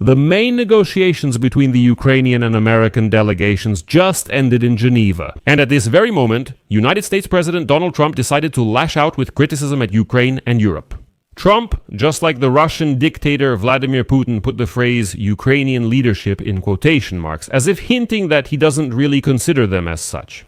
The main negotiations between the Ukrainian and American delegations just ended in Geneva. And at this very moment, United States President Donald Trump decided to lash out with criticism at Ukraine and Europe. Trump, just like the Russian dictator Vladimir Putin, put the phrase Ukrainian leadership in quotation marks, as if hinting that he doesn't really consider them as such.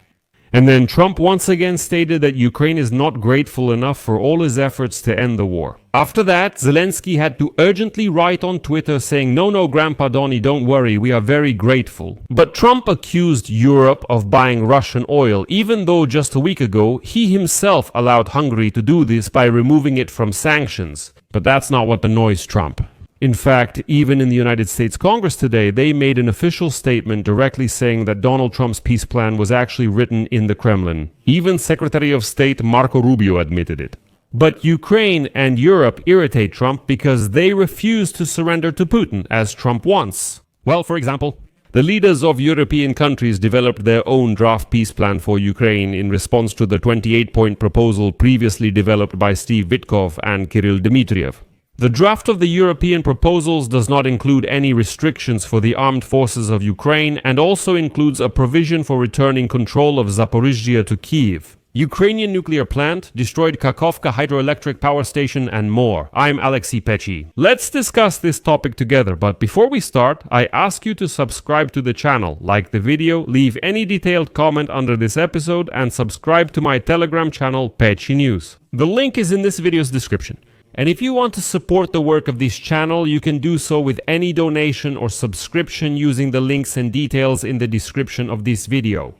And then Trump once again stated that Ukraine is not grateful enough for all his efforts to end the war. After that, Zelensky had to urgently write on Twitter saying, no, Grandpa Donny, don't worry, we are very grateful. But Trump accused Europe of buying Russian oil, even though just a week ago, he himself allowed Hungary to do this by removing it from sanctions. But that's not what annoys Trump. In fact, even in the United States Congress today, they made an official statement directly saying that Donald Trump's peace plan was actually written in the Kremlin. Even Secretary of State Marco Rubio admitted it. But Ukraine and Europe irritate Trump because they refuse to surrender to Putin, as Trump wants. Well, for example, the leaders of European countries developed their own draft peace plan for Ukraine in response to the 28-point proposal previously developed by Steve Witkoff and Kirill Dmitriev. The draft of the European proposals does not include any restrictions for the armed forces of Ukraine and also includes a provision for returning control of Zaporizhzhia to Kyiv. Ukrainian nuclear plant, destroyed Kakhovka hydroelectric power station, and more. I'm Alexei Pechi. Let's discuss this topic together, but before we start, I ask you to subscribe to the channel, like the video, leave any detailed comment under this episode, and subscribe to my Telegram channel, Pechi News. The link is in this video's description. And if you want to support the work of this channel, you can do so with any donation or subscription using the links and details in the description of this video.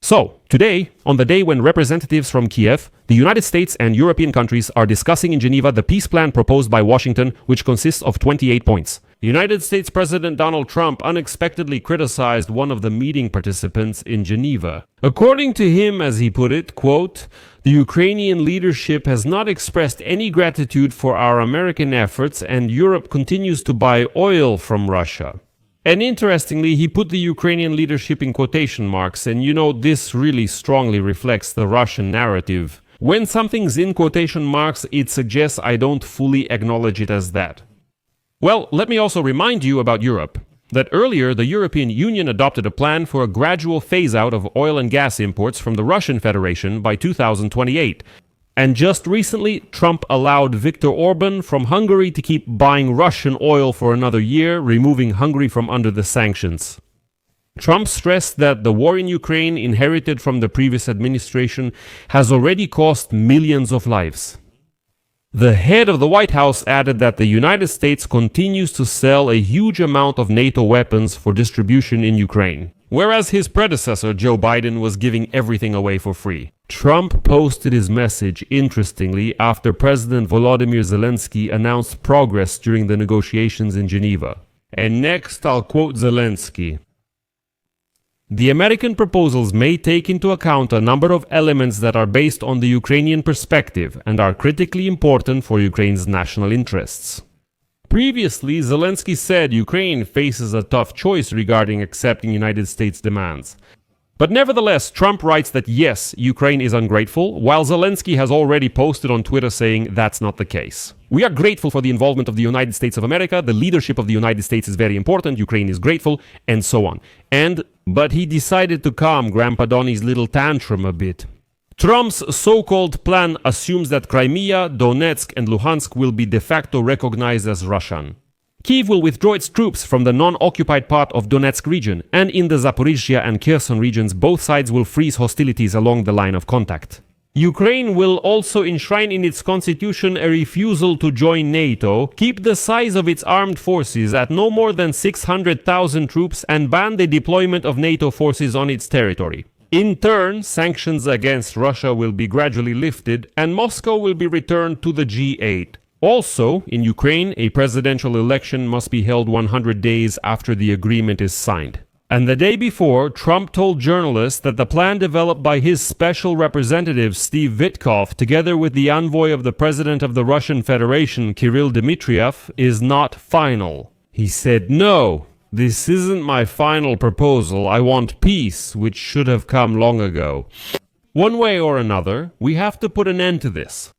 So, today, on the day when representatives from Kiev, the United States and European countries are discussing in Geneva the peace plan proposed by Washington, which consists of 28 points. United States President Donald Trump unexpectedly criticized one of the meeting participants in Geneva. According to him, as he put it, quote, "The Ukrainian leadership has not expressed any gratitude for our American efforts, and Europe continues to buy oil from Russia." And interestingly, he put the Ukrainian leadership in quotation marks, and this really strongly reflects the Russian narrative. When something's in quotation marks, it suggests I don't fully acknowledge it as that. Well, let me also remind you about Europe, that earlier the European Union adopted a plan for a gradual phase-out of oil and gas imports from the Russian Federation by 2028. And just recently, Trump allowed Viktor Orban from Hungary to keep buying Russian oil for another year, removing Hungary from under the sanctions. Trump stressed that the war in Ukraine, inherited from the previous administration, has already cost millions of lives. The head of the White House added that the United States continues to sell a huge amount of NATO weapons for distribution in Ukraine, whereas his predecessor, Joe Biden, was giving everything away for free. Trump posted his message, interestingly, after President Volodymyr Zelensky announced progress during the negotiations in Geneva. And next, I'll quote Zelensky. "The American proposals may take into account a number of elements that are based on the Ukrainian perspective and are critically important for Ukraine's national interests." Previously, Zelensky said Ukraine faces a tough choice regarding accepting United States demands. But nevertheless, Trump writes that yes, Ukraine is ungrateful, while Zelensky has already posted on Twitter saying that's not the case. "We are grateful for the involvement of the United States of America, the leadership of the United States is very important, Ukraine is grateful," and so on. But he decided to calm Grandpa Donny's little tantrum a bit. Trump's so-called plan assumes that Crimea, Donetsk, and Luhansk will be de facto recognized as Russian. Kyiv will withdraw its troops from the non-occupied part of Donetsk region, and in the Zaporizhzhia and Kherson regions, both sides will freeze hostilities along the line of contact. Ukraine will also enshrine in its constitution a refusal to join NATO, keep the size of its armed forces at no more than 600,000 troops, and ban the deployment of NATO forces on its territory. In turn, sanctions against Russia will be gradually lifted, and Moscow will be returned to the G8. Also, in Ukraine, a presidential election must be held 100 days after the agreement is signed. And the day before, Trump told journalists that the plan developed by his special representative Steve Witkoff, together with the envoy of the president of the Russian Federation, Kirill Dmitriev, is not final. He said, "No, this isn't my final proposal. I want peace, which should have come long ago. One way or another, we have to put an end to this."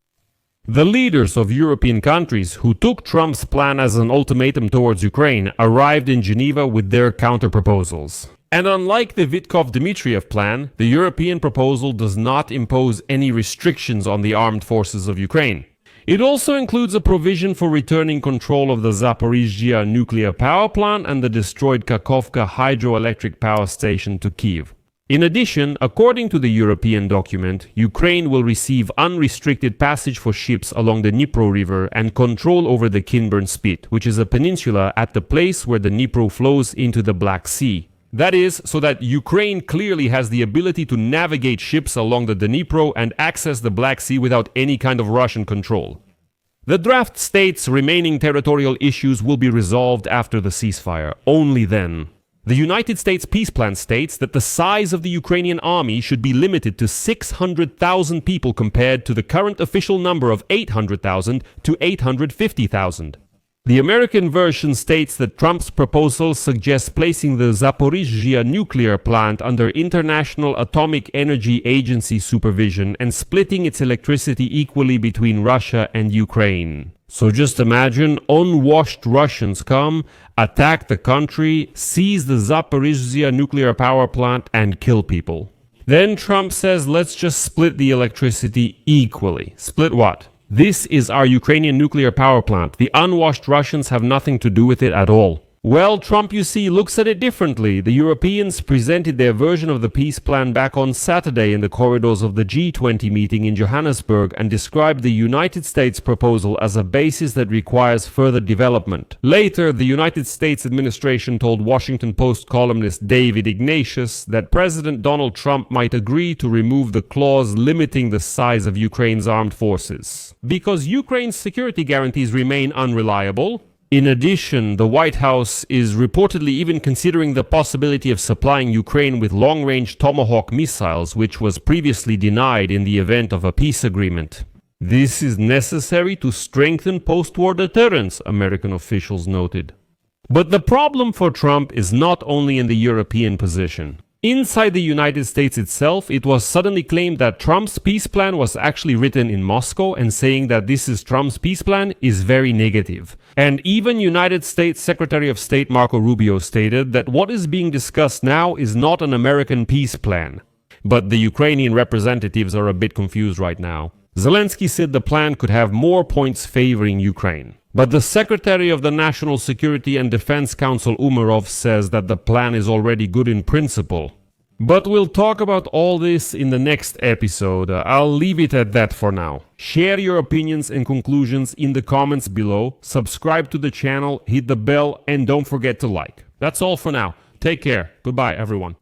The leaders of European countries who took Trump's plan as an ultimatum towards Ukraine arrived in Geneva with their counterproposals. And unlike the Vitkov-Dmitriev plan, the European proposal does not impose any restrictions on the armed forces of Ukraine. It also includes a provision for returning control of the Zaporizhzhia nuclear power plant and the destroyed Kakhovka hydroelectric power station to Kyiv. In addition, according to the European document, Ukraine will receive unrestricted passage for ships along the Dnipro River and control over the Kinburn Spit, which is a peninsula at the place where the Dnipro flows into the Black Sea. That is, so that Ukraine clearly has the ability to navigate ships along the Dnipro and access the Black Sea without any kind of Russian control. The draft states remaining territorial issues will be resolved after the ceasefire, only then. The United States peace plan states that the size of the Ukrainian army should be limited to 600,000 people compared to the current official number of 800,000 to 850,000. The American version states that Trump's proposal suggests placing the Zaporizhzhia nuclear plant under International Atomic Energy Agency supervision and splitting its electricity equally between Russia and Ukraine. So just imagine unwashed Russians come, attack the country, seize the Zaporizhzhia nuclear power plant and kill people. Then Trump says, let's just split the electricity equally. Split what? This is our Ukrainian nuclear power plant. The unwashed Russians have nothing to do with it at all. Well, Trump, you see, looks at it differently. The Europeans presented their version of the peace plan back on Saturday in the corridors of the G20 meeting in Johannesburg and described the United States proposal as a basis that requires further development. Later, the United States administration told Washington Post columnist David Ignatius that President Donald Trump might agree to remove the clause limiting the size of Ukraine's armed forces. Because Ukraine's security guarantees remain unreliable. In addition, the White House is reportedly even considering the possibility of supplying Ukraine with long-range Tomahawk missiles, which was previously denied in the event of a peace agreement. This is necessary to strengthen post-war deterrence, American officials noted. But the problem for Trump is not only in the European position. Inside the United States itself, it was suddenly claimed that Trump's peace plan was actually written in Moscow, and saying that this is Trump's peace plan is very negative. And even United States Secretary of State Marco Rubio stated that what is being discussed now is not an American peace plan. But the Ukrainian representatives are a bit confused right now. Zelensky said the plan could have more points favoring Ukraine. But the Secretary of the National Security and Defense Council Umerov says that the plan is already good in principle. But we'll talk about all this in the next episode. I'll leave it at that for now. Share your opinions and conclusions in the comments below. Subscribe to the channel, hit the bell, and don't forget to like. That's all for now. Take care. Goodbye, everyone.